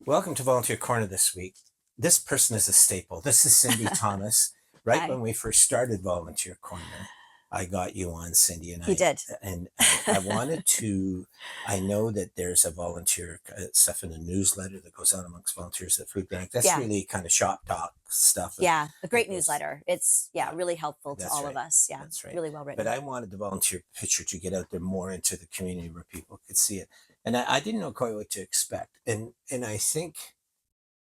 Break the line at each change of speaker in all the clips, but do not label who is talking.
Welcome to Volunteer Corner this week. This person is a staple. This is Cindy Thomas. Right
Hi.
when we first started Volunteer Corner, I got you on, Cindy,
You did.
I wanted to. I know that there's a volunteer stuff in the newsletter that goes out amongst volunteers at Food Bank. That's
Yeah.
really kind of shop talk stuff.
Yeah. A great
that goes-
newsletter. It's really helpful to
That's
all
right.
of us. Yeah.
That's right.
Really well
But
written.
I wanted the volunteer picture to get out there more into the community where people could see it, and I didn't know quite what to expect. And I think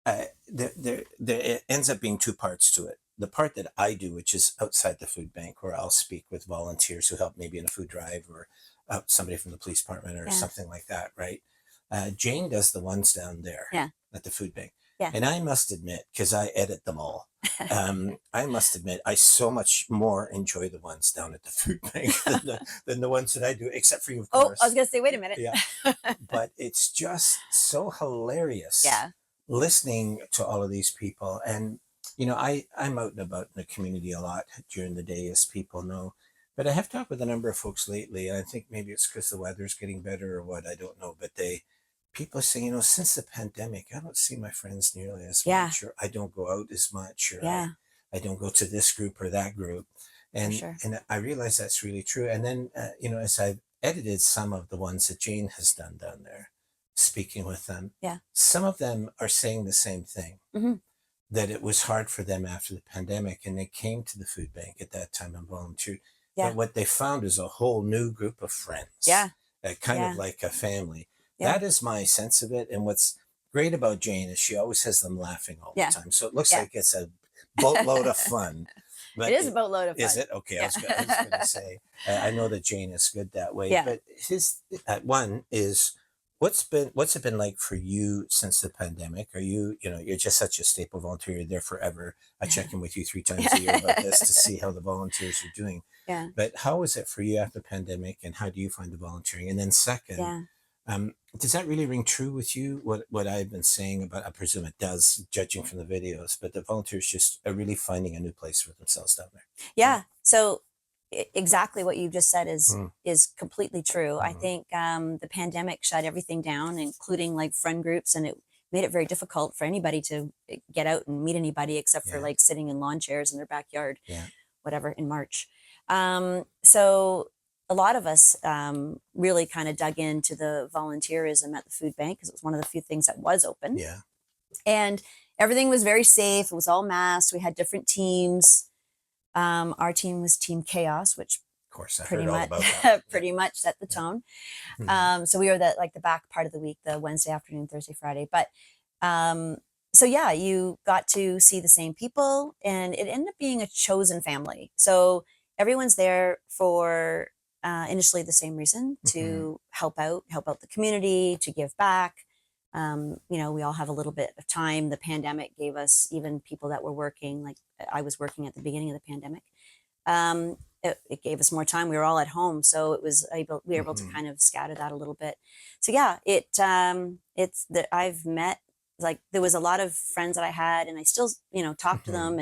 there it ends up being two parts to it. The part that I do, which is outside the food bank, where I'll speak with volunteers who help maybe in a food drive or somebody from the police department or
Yeah.
something like that, right? Jane does the ones down there
Yeah.
at the food bank.
Yeah.
And I must admit, because I edit them all, I must admit, I so much more enjoy the ones down at the food bank than the ones that I do, except for you, of
Oh,
course.
I was going to say, wait a minute.
Yeah. But it's just so hilarious
Yeah.
listening to all of these people. And I'm out and about in the community a lot during the day, as people know, but I have talked with a number of folks lately, and I think maybe it's because the weather's getting better or what, I don't know, but people say, since the pandemic, I don't see my friends nearly as
Yeah.
much, or I don't go out as much, or
Yeah.
I don't go to this group or that group. And
sure.
and I realize that's really true. And then as I've edited some of the ones that Jane has done down there, speaking with them,
Yeah.
some of them are saying the same thing,
Mhm.
that it was hard for them after the pandemic, and they came to the food bank at that time and volunteered.
Yeah.
But what they found is a whole new group of friends.
Yeah.
Kind
Yeah.
of like a family.
Yeah.
That is my sense of it. And what's great about Jane is she always has them laughing all
Yeah.
the time. So it looks
Yeah.
like it's a boatload of fun. But
It is a boatload of fun.
is it? Okay, I was
Yeah.
going to say, I know that Jane is good that way.
Yeah.
But his one is, what's it been like for you since the pandemic? Are you're just such a staple volunteer, you're there forever. I check in with you 3 times a year about this to see how the volunteers are doing.
Yeah.
But how is it for you after the pandemic, and how do you find the volunteering? And then second,
Yeah.
does that really ring true with you? What I've been saying about, I presume it does, judging from the videos, but the volunteers just are really finding a new place for themselves down there.
Yeah. So exactly what you just said
Mm.
is completely true. I
Mhm.
think the pandemic shut everything down, including like friend groups, and it made it very difficult for anybody to get out and meet anybody except for
Yeah.
like sitting in lawn chairs in their backyard,
Yeah.
whatever, in March. So a lot of us really kind of dug into the volunteerism at the food bank because it was one of the few things that was open.
Yeah.
And everything was very safe. It was all masked. We had different teams. Our team was Team Chaos, which
Of course, I
pretty
heard all
much
about that.
pretty much set the tone.
Mhm.
So we were the back part of the week, the Wednesday afternoon, Thursday, Friday. But so yeah, you got to see the same people, and it ended up being a chosen family. So everyone's there for initially the same reason, to help out the community, to give back. We all have a little bit of time. The pandemic gave us, even people that were working, like I was working at the beginning of the pandemic. It gave us more time. We were all at home, so we were able to kind of scatter that a little bit. So yeah, it's that I've met, like, there was a lot of friends that I had, and I still talk to them,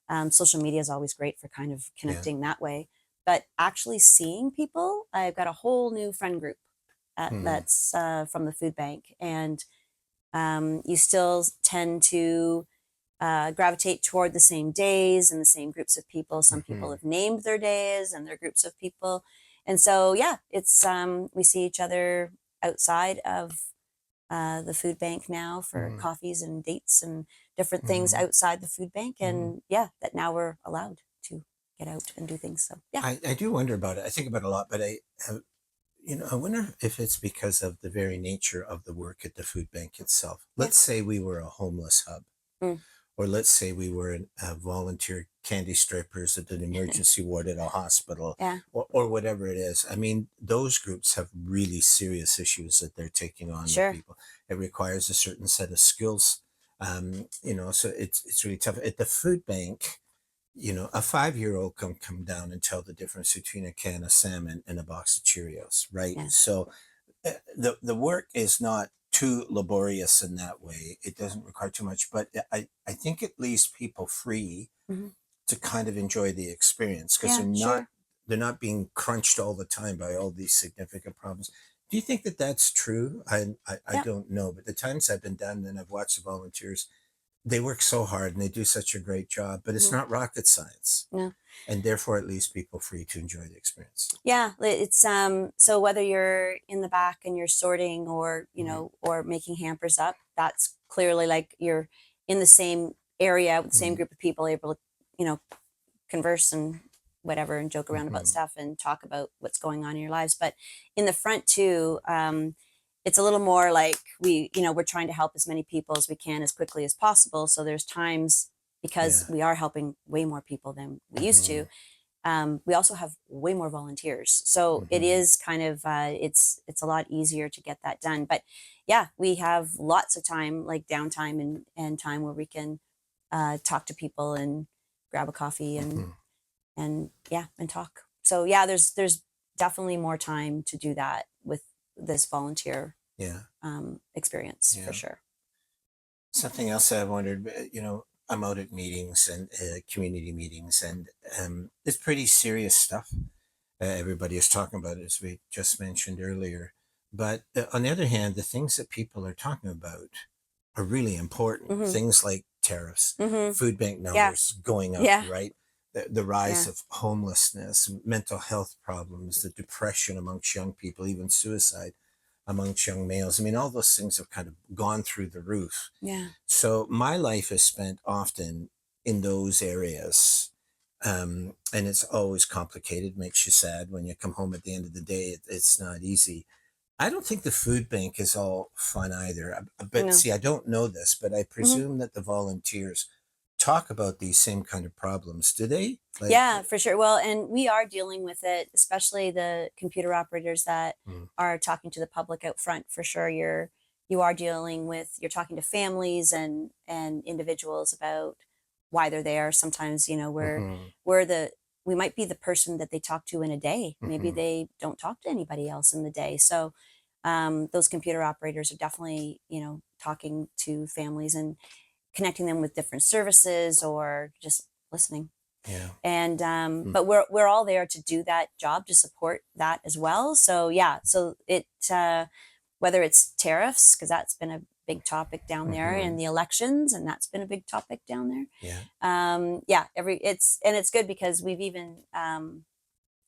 and social media is always great for kind of connecting that way. But actually seeing people, I've got a whole new friend group that's from the food bank, and you still tend to gravitate toward the same days and the same groups of people. Some people have named their days and their groups of people, and so yeah, it's we see each other outside of the food bank now for coffees and dates and different things outside the food bank, and yeah, that now we're allowed to get out and do things. So yeah,
I do wonder about it. I think about it a lot, but I wonder if it's because of the very nature of the work at the food bank itself. Let's say we were a homeless hub,
Mm.
or let's say we were volunteer candy strippers at an emergency ward at a hospital,
yeah,
or whatever it is. I mean, those groups have really serious issues that they're taking on
Sure.
with people. It requires a certain set of skills, so it's really tough. At the food bank, a 5-year-old can come down and tell the difference between a can of salmon and a box of Cheerios, right?
Yeah.
So the work is not too laborious in that way. It doesn't require too much, but I think it leaves people free
Mhm.
to kind of enjoy the experience, because
Yeah, sure.
they're not being crunched all the time by all these significant problems. Do you think that that's true? I
Yeah.
don't know, but the times I've been down and I've watched the volunteers, they work so hard and they do such a great job, but it's
Mhm.
not rocket science.
No.
And therefore, it leaves people free to enjoy the experience.
Yeah, it's so whether you're in the back and you're sorting or,
Mhm.
or making hampers up, that's clearly like you're in the same area with the same
Mhm.
group of people able to, converse and whatever and joke around about
Mhm.
stuff and talk about what's going on in your lives. But in the front too, it's a little more like we're trying to help as many people as we can as quickly as possible. So there's times because
Yeah.
we are helping way more people than we used to.
Mhm.
We also have way more volunteers, so it
Mhm.
is kind of it's a lot easier to get that done. But yeah, we have lots of time, like downtime and time where we can talk to people and grab a coffee and
Mhm.
yeah, and talk. So yeah, there's definitely more time to do that with this volunteer
Yeah.
experience for
Yeah.
sure.
Something else I wondered, I'm out at meetings and community meetings, and it's pretty serious stuff. Everybody is talking about it, as we just mentioned earlier. But on the other hand, the things that people are talking about are really important.
Hmm.
Things like tariffs,
Hmm.
food bank
Yeah.
numbers going up,
Yeah.
right? The rise
Yeah.
of homelessness, mental health problems, the depression amongst young people, even suicide amongst young males. I mean, all those things have kind of gone through the roof.
Yeah.
So my life is spent often in those areas. And it's always complicated, makes you sad when you come home at the end of the day. It's not easy. I don't think the food bank is all fun either. But
No.
see, I don't know this, but I
Hmm.
presume that the volunteers talk about these same kind of problems. Do they? Like,
Yeah, for sure. Well, and we are dealing with it, especially the computer operators that
mm,
are talking to the public out front. For sure, you are dealing with you're talking to families and individuals about why they're there. Sometimes
mm-hmm,
we're the we might be the person that they talk to in a day. Maybe
mm-hmm,
they don't talk to anybody else in the day. So those computer operators are definitely talking to families and connecting them with different services or just listening.
yeah,
And
mm,
but we're all there to do that job to support that as well. So yeah, so it whether it's tariffs because that's been a big topic down there,
mm-hmm,
and the elections, and that's been a big topic down there.
yeah,
Yeah, it's good because we've even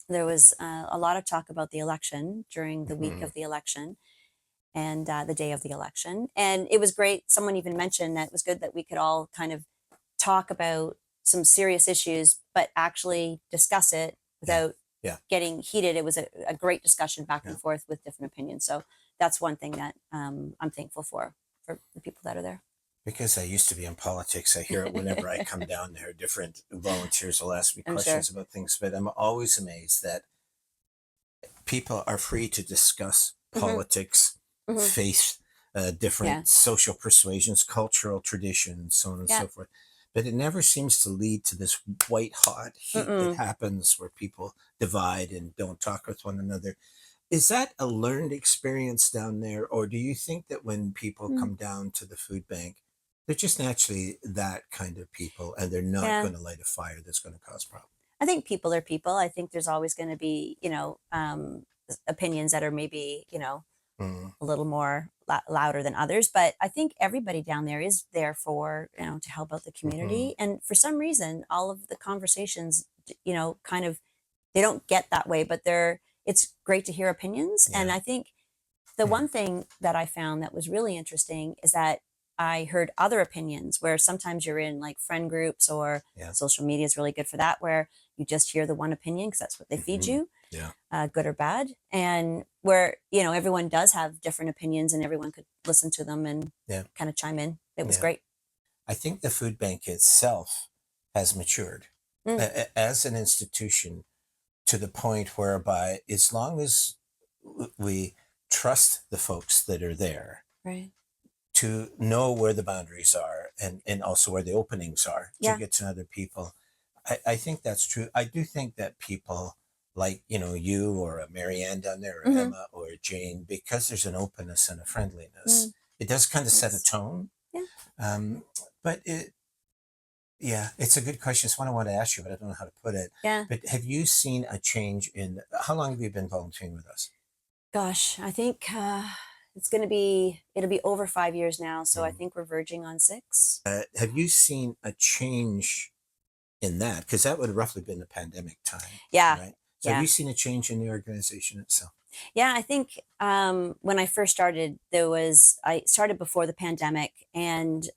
there was a lot of talk about the election during the week
mm-hmm,
of the election and the day of the election, and it was great. Someone even mentioned that it was good that we could all kind of talk about some serious issues, but actually discuss it
yeah,
without
yeah,
getting heated. It was a great discussion back
yeah.
and forth with different opinions. So that's one thing that I'm thankful for the people that are there.
Because I used to be in politics, I hear it whenever I come down there. Different volunteers will ask me
I'm sure.
questions about things, but I'm always amazed that people are free to discuss
Hmm.
politics,
Hmm.
faith,
Yeah.
different social persuasions, cultural traditions, so on and
Yeah.
so forth. But it never seems to lead to this white hot heat that
Mm-mm.
happens where people divide and don't talk with one another. Is that a learned experience down there, or do you think that when people
Mm.
come down to the food bank, they're just naturally that kind of people and they're not
Yeah.
going to light a fire that's going to cause problems?
I think people are people. I think there's always going to be, opinions that are maybe,
Mm,
a little more louder than others. But I think everybody down there is there for, to help out the
hmm.
community. And for some reason, all of the conversations, kind of, they don't get that way, but it's great to hear opinions. And
Yeah.
I think the
Hmm.
one thing that I found that was really interesting is that I heard other opinions where sometimes you're in like friend groups or
Yeah.
social media is really good for that, where you just hear the one opinion because that's what they feed
Hmm.
you,
Yeah.
good or bad, and where everyone does have different opinions and everyone could listen to them and
Yeah.
kind of chime in. It was
Yeah.
great.
I think the food bank itself has matured
Mm,
as an institution to the point whereby, as long as we trust the folks that are there
right.
to know where the boundaries are and also where the openings are to
Yeah.
get to other people, I think that's true. I do think that people like, you or a Marianne down there or
Hmm.
Emma or Jane, because there's an openness and a friendliness,
Mm,
it does kind of set a
thanks.
tone.
Yeah.
Um, but yeah, it's a good question. It's one I want to ask you, but I don't know how to put it.
Yeah.
But have you seen a change in how long have you been volunteering with us?
Gosh, I think it'll be over 5 years now. So I
Mm.
think we're verging on six.
Have you seen a change in that? Because that would have roughly been the pandemic time,
Yeah.
right? So have
Yeah.
you seen a change in the organization itself?
Yeah, I think when I first started, I started before the pandemic, and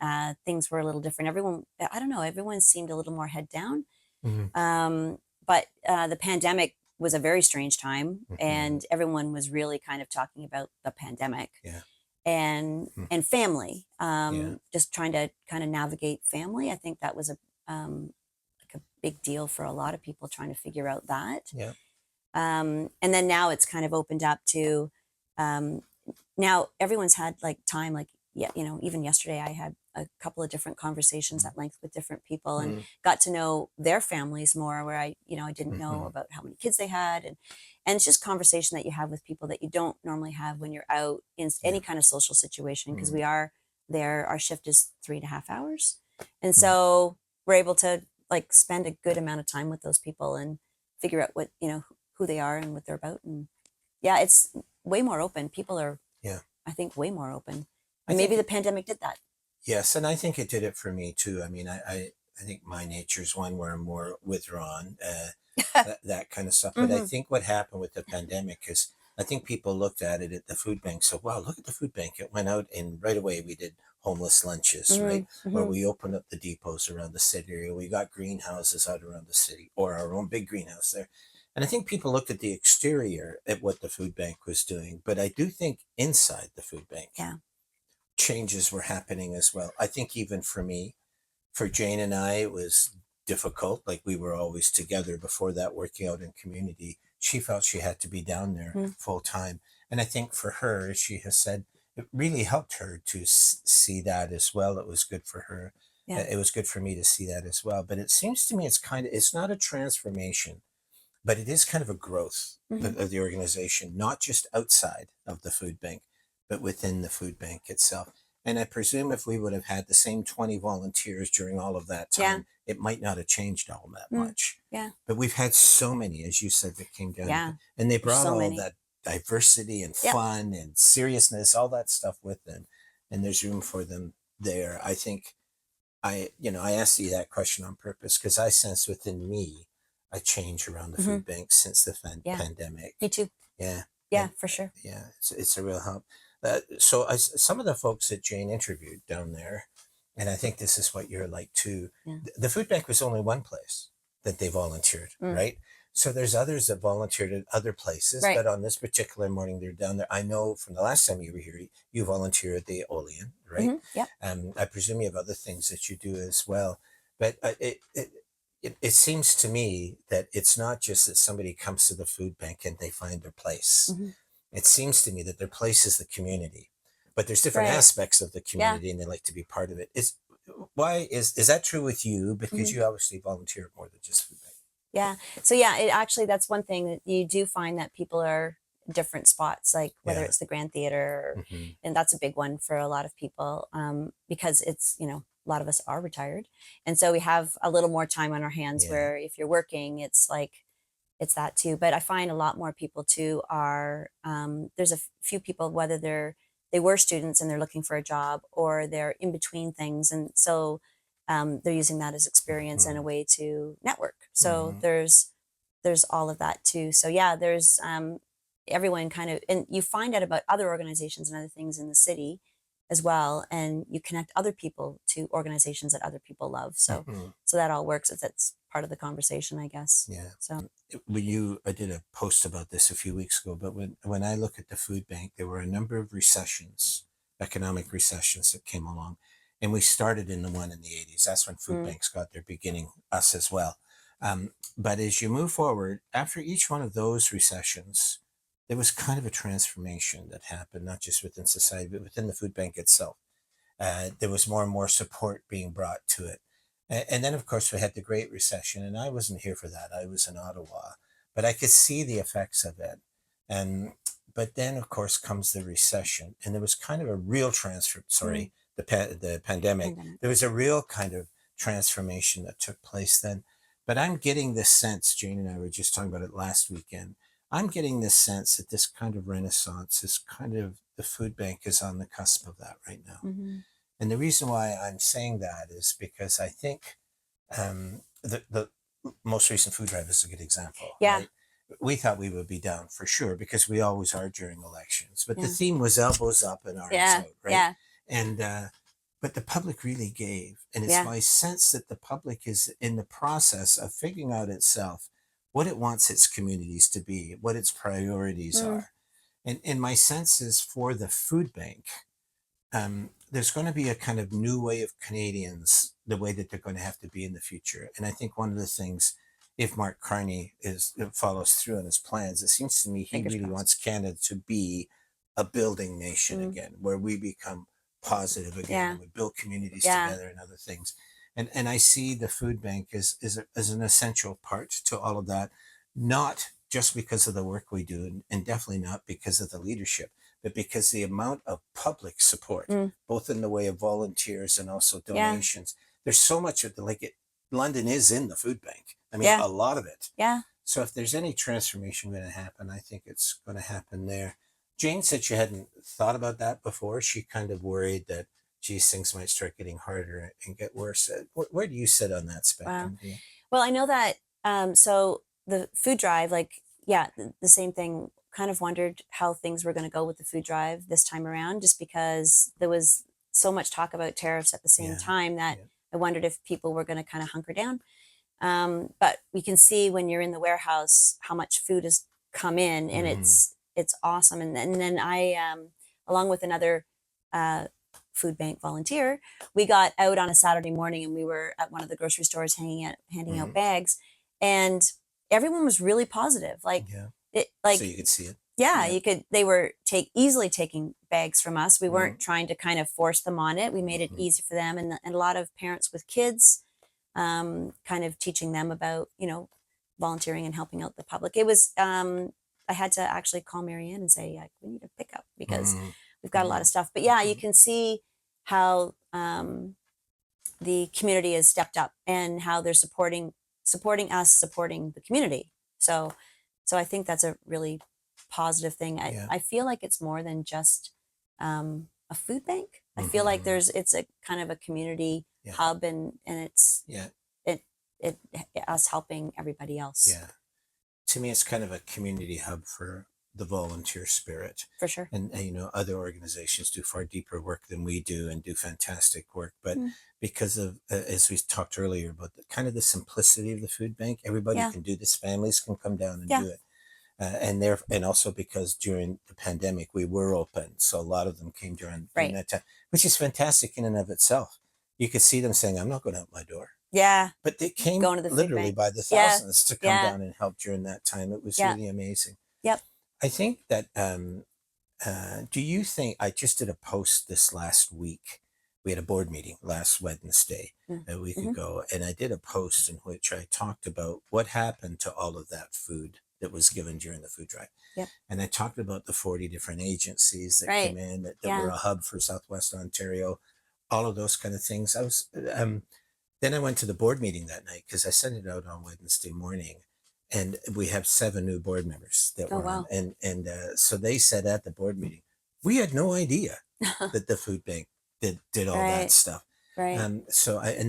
things were a little different. I don't know, everyone seemed a little more head down.
Hmm.
But the pandemic was a very strange time,
Hmm.
and everyone was really kind of talking about the pandemic
Yeah.
and
Mm.
family.
Yeah.
Just trying to kind of navigate family. I think that was like a big deal for a lot of people trying to figure out that.
Yeah.
And then now it's kind of opened up to um, now everyone's had like time, like, yeah, even yesterday I had a couple of different conversations at length with different people and
Mm-hmm.
got to know their families more, where I didn't know
Mm-hmm.
about how many kids they had. And it's just conversation that you have with people that you don't normally have when you're out in
Yeah.
any kind of social situation, because
Mm-hmm.
we are there, our shift is 3.5 hours, and
Mm-hmm.
so we're able to like spend a good amount of time with those people and figure out what who they are and what they're about. And yeah, it's way more open. People are,
Yeah.
I think, way more open.
I
And maybe
think
the pandemic did that.
yes, and I think it did it for me too. I mean, I think my nature's one where I'm more withdrawn, that kind of stuff. But I
Hmm.
think what happened with the pandemic is I think people looked at it at the food bank. So, wow, look at the food bank. It went out and right away we did homeless lunches,
Hmm.
right? Or
Hmm.
we opened up the depots around the city, or we got greenhouses out around the city, or our own big greenhouse there. And I think people looked at the exterior at what the food bank was doing, but I do think inside the food bank
Yeah.
changes were happening as well. I think even for me, for Jane and I, it was difficult. Like we were always together before that, working out in community. She felt she had to be down there
Hmm.
full time. And I think for her, as she has said, it really helped her to see that as well. It was good for her.
Yeah.
It was good for me to see that as well. But it seems to me it's not a transformation, but it is kind of a growth
Hmm.
of the organization, not just outside of the food bank, but within the food bank itself. And I presume if we would have had the same 20 volunteers during all of that
Yeah.
time, it might not have changed all that
Mm.
much.
Yeah.
But we've had so many, as you said, that came down,
Yeah.
and they
There's
brought
so
all
many.
that diversity and
Yeah.
fun and seriousness, all that stuff with them. And there's room for them there. I think I asked you that question on purpose because I sense within me a change around the
Hmm.
food bank since the
Yeah. Me
pandemic.
too.
Yeah,
Yeah,
and
for sure.
yeah, it's a real help. So some of the folks that Jane interviewed down there, and I think this is what you're like too.
Yeah.
The food bank was only one place that they volunteered,
Mm.
right? So there's others that volunteered at other places,
Right.
but on this particular morning they're down there. I know from the last time you were here, you volunteered at the Olean, right?
Hmm. Yeah.
I presume you have other things that you do as well, but it seems to me that it's not just that somebody comes to the food bank and they find their place.
Hmm.
It seems to me that their place is the community, but there's different
Right.
aspects of the
Yeah.
community and they like to be part of it. Is that true with you? Because
Hmm.
you obviously volunteer more than just food bank.
Yeah. So yeah, it actually, that's one thing that you do find, that people are different spots, like whether
Yeah.
it's the Grand Theater,
Hmm.
and that's a big one for a lot of people, because it's, a lot of us are retired. And so we have a little more time on our hands,
Yeah.
where if you're working, it's like, it's that too. But I find a lot more people too are, there's a few people, whether they were students and they're looking for a job, or they're in between things. And so they're using that as experience and a
Hmm.
way to network. So
Hmm.
there's all of that too. So yeah, there's everyone kind of, and you find out about other organizations and other things in the city as well, and you connect other people to organizations that other people love. So
Hmm.
that all works. If that's part of the conversation, I guess.
Yeah.
So
I did a post about this a few weeks ago, but when I look at the food bank, there were a number of recessions, economic recessions that came along. And we started in the one in the 80s. That's when food
mm,
banks got their beginning, us as well. But as you move forward, after each one of those recessions, there was kind of a transformation that happened, not just within society, but within the food bank itself. There was more and more support being brought to it. And then, of course, we had the Great Recession, and I wasn't here for that. I was in Ottawa, but I could see the effects of it. And but then, of course, comes the recession, and there was kind of a real transfer.
mm,
Sorry, the pandemic.
pandemic.
There was a real kind of transformation that took place then. But I'm getting this sense. Jane and I were just talking about it last weekend. I'm getting this sense that this kind of renaissance is kind of the food bank is on the cusp of that right now.
Mm-hmm.
And the reason why I'm saying that is because I think the most recent food drive is a good example,
Yeah.
right? We thought we would be down for sure because we always are during elections, but the
Yeah.
theme was elbows up and arms
Yeah.
out, right?
Yeah.
And but the public really gave, and it's
Yeah.
my sense that the public is in the process of figuring out itself what it wants its communities to be, what its priorities
Mm.
are, and my sense is for the food bank, there's going to be a kind of new way of Canadians, the way that they're going to have to be in the future. And I think one of the things, if Mark Carney follows through on his plans, it seems to me he
Fingers
really
crossed.
wants Canada to be a building nation
Mm.
again, where we become positive again,
Yeah.
and we build communities
Yeah.
together and other things. And I see the food bank as an essential part to all of that, not just because of the work we do, and definitely not because of the leadership, but because the amount of public support,
Mm.
both in the way of volunteers and also
Yeah.
donations, there's so much of the London is in the food bank. I mean,
Yeah.
a lot of it.
Yeah.
So if there's any transformation going to happen, I think it's going to happen there. Jane said she hadn't thought about that before. She kind of worried that, geez, things might start getting harder and get worse. Where do you sit on that
Wow.
spectrum? Yeah.
Well, I know that. So the food drive, like, yeah, the same thing. Kind of wondered how things were going to go with the food drive this time around, just because there was so much talk about tariffs at the same
Yeah.
time that
Yeah.
I wondered if people were going to kind of hunker down. But we can see when you're in the warehouse how much food has come in, and
Mhm.
it's awesome. And then I, along with another food bank volunteer, we got out on a Saturday morning and we were at one of the grocery stores handing out
Mhm.
bags, and everyone was really positive. Like
Yeah.
it,
So
like
you could see it.
yeah,
Yeah.
you could. They were easily taking bags from us. We weren't
Mhm.
trying to kind of force them on it. We made it
Mhm.
easy for them, and a lot of parents with kids, kind of teaching them about volunteering and helping out the public. It was I had to actually call Marianne and say, like, we need a pickup because
Mhm.
we've got a lot
Mhm.
of stuff. But yeah, you
Mhm.
can see how the community has stepped up and how they're supporting us, supporting the community. So I think that's a really positive thing.
Yeah.
I feel like it's more than just a food bank. I feel like
Mhm.
it's a kind of a community
Yeah.
hub, and it's
Yeah.
it it us helping everybody else.
Yeah. To me, it's kind of a community hub for the volunteer spirit.
For sure.
And other organizations do far deeper work than we do and do fantastic work. But
Mm.
because of, as we talked earlier about kind of the simplicity of the food bank, everybody
Yeah.
can do this. Families can come down and
Yeah.
do it. And also because during the pandemic we were open, so a lot of them came during
Right.
that time, which is fantastic in and of itself. You could see them saying, "I'm not going out my door,"
Yeah.
but they came
Going to the food
literally
bank.
by the
Yeah.
thousands to come
Yeah.
down and help during that time. It was
Yeah.
really amazing.
Yep.
I think that. Do you think I just did a post this last week? We had a board meeting last Wednesday,
Mm.
a week
Mhm.
ago, and I did a post in which I talked about what happened to all of that food that was given during the food drive.
Yep.
And I talked about the 40 different agencies that
Right.
came in that
Yeah.
were a hub for Southwest Ontario, all of those kind of things. Then I went to the board meeting that night because I sent it out on Wednesday morning, and we have 7 new board members that
Oh,
were on,
wow.
and so they said at the board meeting, we had no idea that the food bank did all that
Right.
stuff.
Right.
And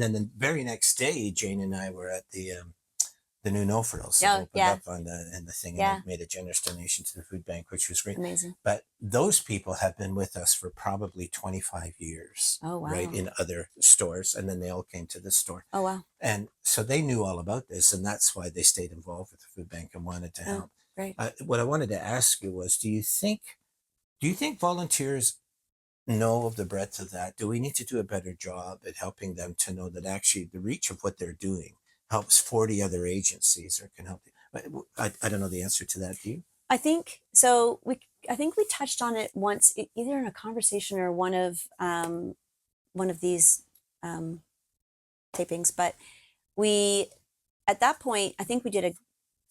then the very next day, Jane and I were at the new No Frills that
Yeah.
opened
Yeah.
up on the thing, and
Yeah.
they made a generous donation to the food bank, which was great.
Amazing.
But those people have been with us for probably 25 years,
Oh,
right,
wow.
in other stores, and then they all came to this store.
Oh, wow.
And so they knew all about this, and that's why they stayed involved with the food bank and wanted to
Oh,
help.
great.
What I wanted to ask you was, do you think volunteers know of the breadth of that? Do we need to do a better job at helping them to know that actually the reach of what they're doing helps 40 other agencies or can help? I don't know the answer to that. Do you?
I think so. I think we touched on it once, either in a conversation or one of these tapings. But we, at that point, I think we did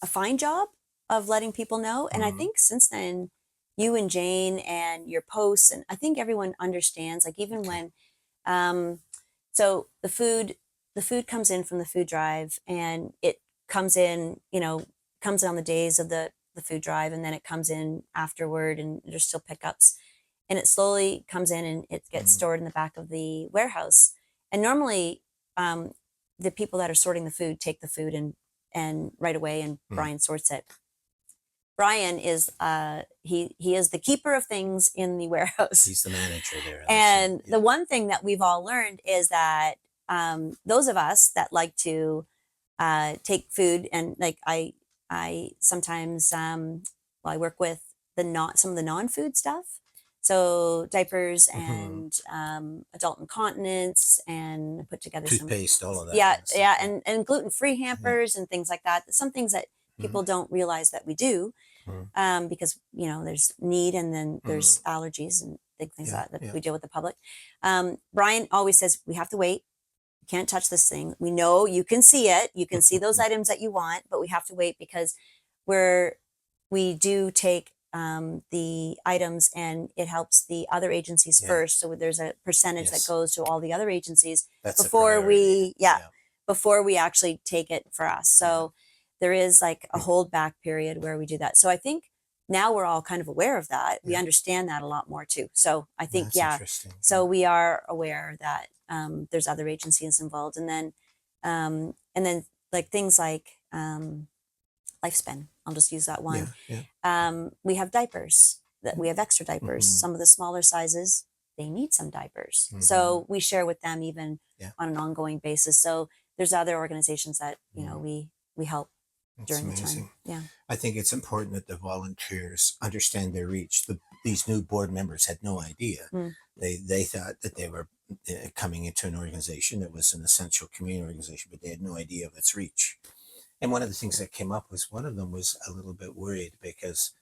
a fine job of letting people know. And I
Mhm.
think since then, you and Jane and your posts, and I think everyone understands. Like, even
Okay.
when, so the food comes in from the food drive, and it comes in, comes in on the days of the the food drive, and then it comes in afterward, and there's still pickups, and it slowly comes in and it gets stored in the back of the warehouse. And normally, um, the people that are sorting the food take the food and right away, and Brian sorts it. Brian is he is the keeper of things in the warehouse.
He's the manager there.
And the one thing that we've all learned is that those of us that like to take food, and like I sometimes I work with some of the non-food stuff, so diapers and adult incontinence, and put together
toothpaste, all of that.
Yeah,
kind of stuff.
yeah, and gluten-free hampers and things like that. Some things that people don't realize that we do, because there's need, and then there's allergies and big things like that we deal with the public. Brian always says we have to wait. You can't touch this thing. We know you can see it. You can see those items that you want, but we have to wait because we do take the items, and it helps the other agencies first. So there's a percentage that goes to all the other agencies before we actually take it for us. So there is like a holdback period where we do that. So I think now we're all kind of aware of that. We understand that a lot more too. So I think, so we are aware that there's other agencies involved. And then like things like Lifespan, I'll just use that one. We have diapers, that we have extra diapers. Some of the smaller sizes, they need some diapers. So we share with them even on an ongoing basis. So there's other organizations that, we help during the time. Yeah.
I think it's important that the volunteers understand their reach. These new board members had no idea. They thought that they were coming into an organization that was an essential community organization, but they had no idea of its reach. And one of the things that came up was one of them was a little bit worried because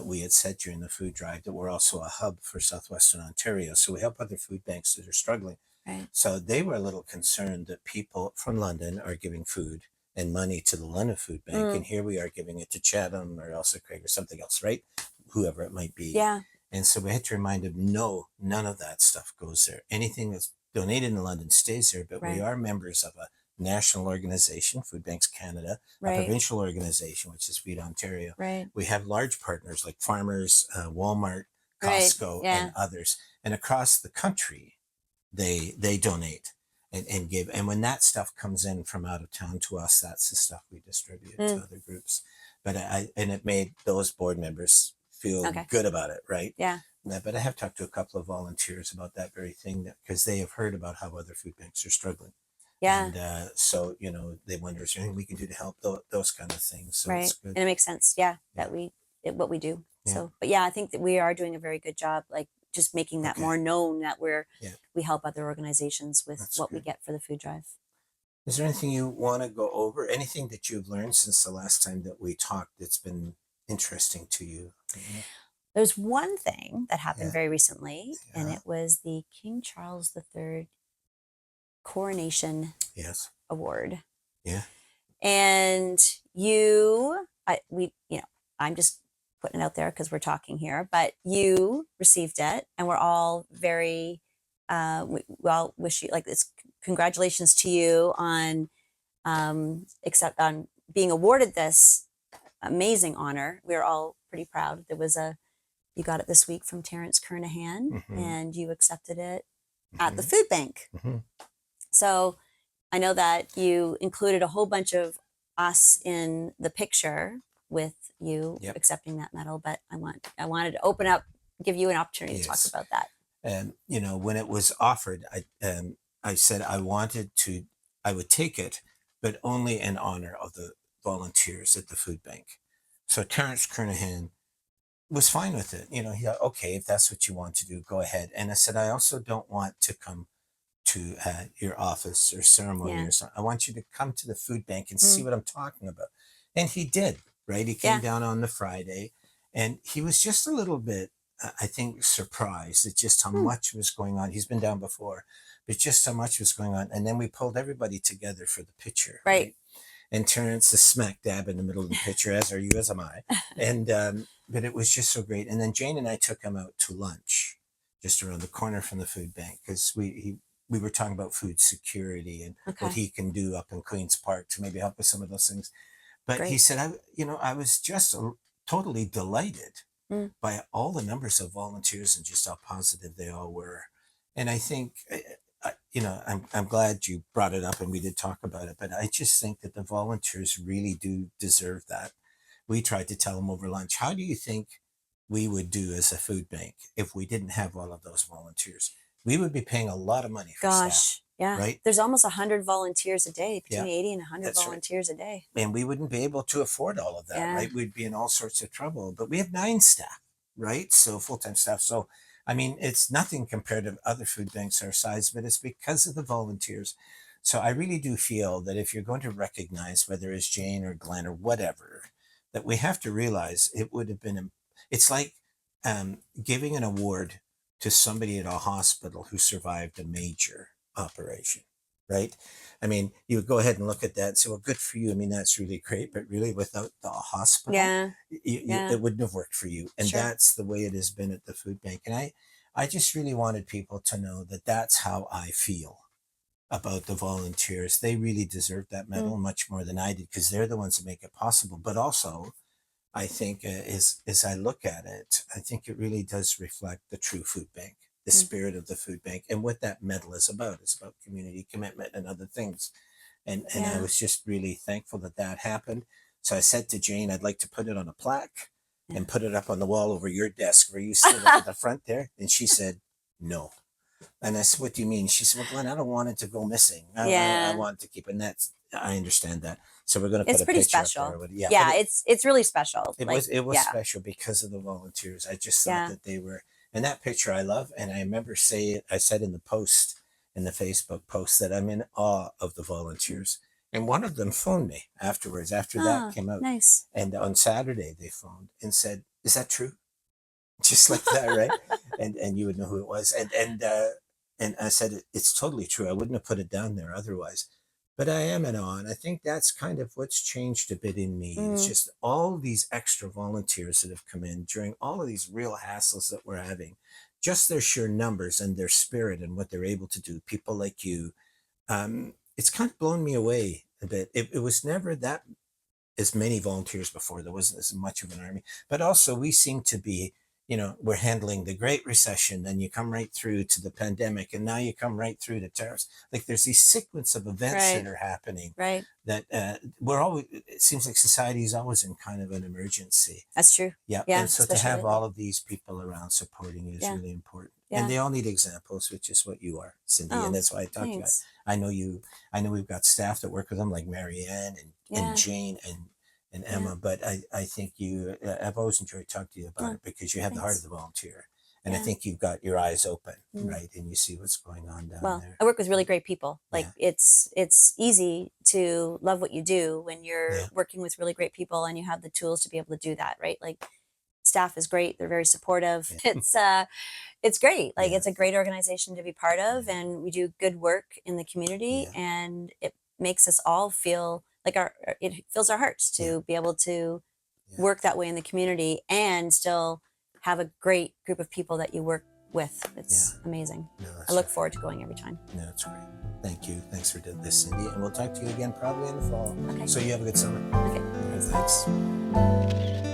we had said during the food drive that we're also a hub for Southwestern Ontario. So we help other food banks that are struggling.
Right.
So they were a little concerned that people from London are giving food and money to the London Food Bank. And here we are giving it to Chatham or Elsa Craig or something else, right? Whoever it might be.
Yeah.
And so we had to remind them, no, none of that stuff goes there. Anything that's donated in London stays there, but we are members of a national organization, Food Banks Canada, a provincial organization, which is Feed Ontario.
Right.
We have large partners like Farmers, Walmart, Costco, and others. And across the country, they donate and give. And when that stuff comes in from out of town to us, that's the stuff we distribute to other groups. But it made those board members feel good about it, right?
Yeah.
But I have talked to a couple of volunteers about that very thing, because they have heard about how other food banks are struggling.
Yeah.
And so, they wonder, is there anything we can do to help those kind of things? So
right.
It's good.
And it makes sense. Yeah. That what we do.
Yeah.
So, but I think that we are doing a very good job, like just making that more known, that we help other organizations with we get for the food drive.
Is there anything you want to go over? Anything that you've learned since the last time that we talked that's been interesting to you?
There's one thing that happened very recently, and it was the King Charles III Coronation Award.
Yeah.
And I'm just putting it out there because we're talking here, but you received it, and we're all very, we all wish you, like, it's congratulations to you on being awarded this amazing honor. We're all pretty proud. You got it this week from Terrence Kernahan, and you accepted it at the food bank. So I know that you included a whole bunch of us in the picture with you accepting that medal, but I wanted to give you an opportunity to talk about that.
And when it was offered, I said I would take it, but only in honor of the volunteers at the food bank. So Terrence Kernahan was fine with it. He thought, okay, if that's what you want to do, go ahead. And I said, I also don't want to come to your office or ceremony or something. I want you to come to the food bank and see what I'm talking about. And he did, right? He came down on the Friday, and he was just a little bit, I think, surprised at just how much was going on. He's been down before, but just how much was going on. And then we pulled everybody together for the picture. Right. And Terrence is smack dab in the middle of the picture, as are you, as am I. And but it was just so great. And then Jane and I took him out to lunch just around the corner from the food bank, because we were talking about food security and what he can do up in Queen's Park to maybe help with some of those things. But he said, I was just totally delighted
Mm.
by all the numbers of volunteers and just how positive they all were. And I think, I'm glad you brought it up and we did talk about it, but I just think that the volunteers really do deserve that. We tried to tell them over lunch, how do you think we would do as a food bank if we didn't have all of those volunteers? We would be paying a lot of money for staff,
Gosh, yeah.
right?
There's almost 100 volunteers a day, between
Yeah,
80 and 100
that's right.
volunteers a day.
And we wouldn't be able to afford all of that,
Yeah.
right? We'd be in all sorts of trouble. But we have 9 staff, right? So full-time staff. So I mean, it's nothing compared to other food banks our size, but it's because of the volunteers. So I really do feel that if you're going to recognize whether it's Jane or Glenn or whatever, that we have to realize it would have been. It's like giving an award to somebody at a hospital who survived a major operation, right? I mean, you would go ahead and look at that and say, well, good for you. I mean, that's really great. But really, without the hospital,
Yeah. Yeah.
it wouldn't have worked for you. And
Sure.
that's the way it has been at the food bank. And I just really wanted people to know that that's how I feel about the volunteers. They really deserve that medal much more than I did because they're the ones that make it possible. But also, I think as I look at it, I think it really does reflect the true food bank, the
Mm.
spirit of the food bank, and what that medal is about. It's about community commitment and other things. And I
Yeah.
was just really thankful that that happened. So I said to Jane, I'd like to put it on a plaque
Yeah.
and put it up on the wall over your desk where you sit up at the front there. And she said, no. And I said, what do you mean? She said, well, Glenn, I don't want it to go missing. I
Yeah.
want it to keep it. And I understand that. So we're going to
It's
put a
pretty
picture up
special.
there. But yeah,
Yeah,
but
it's really special.
it
Like,
was
yeah.
special because of the volunteers. I just thought
Yeah.
that they were, and that picture I love. And I remember I said in the post, in the Facebook post, that I'm in awe of the volunteers. And one of them phoned me afterwards, after
Ah,
that came out.
nice.
And on Saturday they phoned and said, "Is that true?" Just like that, right? And you would know who it was. And I said, "It's totally true. I wouldn't have put it down there otherwise." But I am in awe, and I think that's kind of what's changed a bit in me. It's
Mm.
just all these extra volunteers that have come in during all of these real hassles that we're having. Just their sheer numbers and their spirit and what they're able to do. People like you, it's kind of blown me away a bit. It was never that as many volunteers before. There wasn't as much of an army, but also we seem to be, we're handling the Great Recession, then you come right through to the pandemic, and now you come right through to tariffs. Like there's these sequence of events
Right.
that are happening
Right.
that we're always. It seems like society is always in kind of an emergency.
That's true.
Yeah,
Yeah,
and so to
especially
have
lately.
all of these people around supporting you is
Yeah.
really important.
Yeah.
And they all need examples, which is what you are, Cindy.
Oh,
And that's why I talk to you.
thanks.
I know you. I know we've got staff that work with them, like Marianne
Yeah.
and Jane and Emma.
Yeah.
But I think I've always enjoyed talking to you about
Oh,
it because you have the heart
thanks.
of the volunteer, and I
Yeah.
think you've got your eyes open,
Mm.
right, and you see what's going on down
Well,
there.
I work with really great people. Like
Yeah.
it's easy to love what you do when you're
Yeah.
working with really great people and you have the tools to be able to do that, right? Like staff is great. They're very supportive.
Yeah.
It's great. Like
Yeah.
it's a great organization to be part of
Yeah.
and we do good work in the community
Yeah.
and it makes us all feel like it fills our hearts to
Yeah.
be able to
Yeah.
work that way in the community and still have a great group of people that you work with. It's amazing.
No,
I
that's
look
right.
forward to going every time.
No, that's great. Thank you. Thanks for doing this, Cindy, and we'll talk to you again probably in the fall.
Okay.
So you have a good summer.
Okay.
All right, thanks.